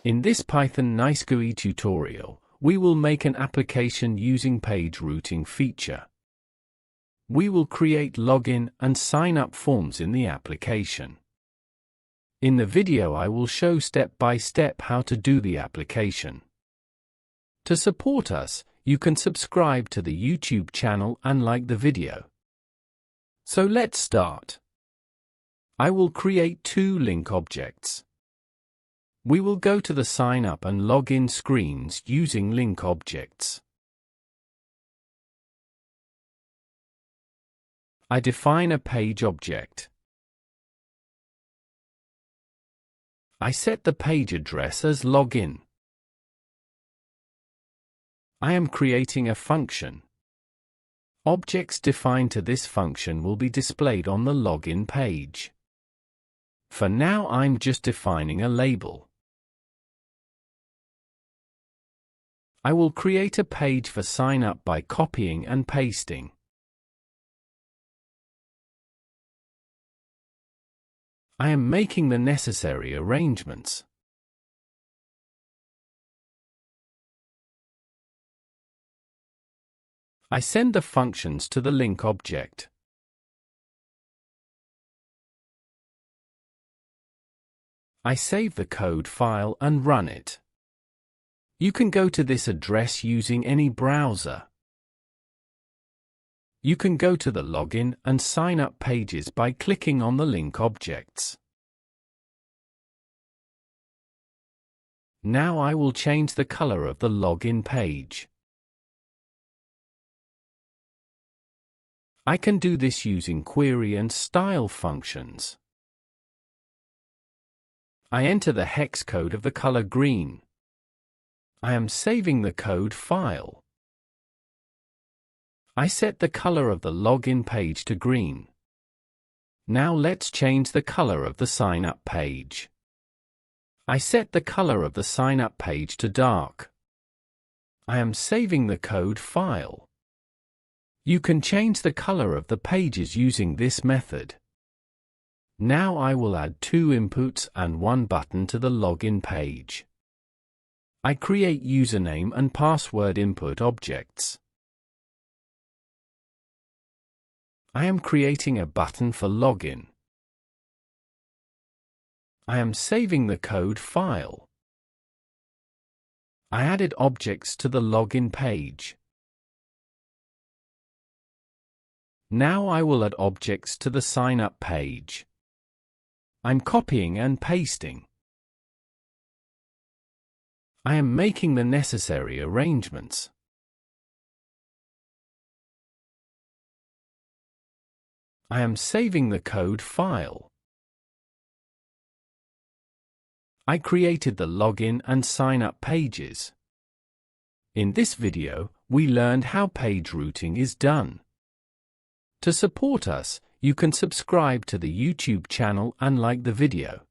In this Python NiceGUI tutorial, we will make an application using page routing feature. We will create login and sign up forms in the application. In the video I will show step by step how to do the application. To support us, you can subscribe to the YouTube channel and like the video. So let's start. I will create two link objects. We will go to the sign up and login screens using link objects. I define a page object. I set the page address as login. I am creating a function. Objects defined to this function will be displayed on the login page. For now, I'm just defining a label. I will create a page for sign up by copying and pasting. I am making the necessary arrangements. I send the functions to the link object. I save the code file and run it. You can go to this address using any browser. You can go to the login and sign up pages by clicking on the link objects. Now I will change the color of the login page. I can do this using query and style functions. I enter the hex code of the color green. I am saving the code file. I set the color of the login page to green. Now let's change the color of the sign up page. I set the color of the sign up page to dark. I am saving the code file. You can change the color of the pages using this method. Now I will add two inputs and one button to the login page. I create username and password input objects. I am creating a button for login. I am saving the code file. I added objects to the login page. Now I will add objects to the sign up page. I'm copying and pasting. I am making the necessary arrangements. I am saving the code file. I created the login and sign up pages. In this video, we learned how page routing is done. To support us, you can subscribe to the YouTube channel and like the video.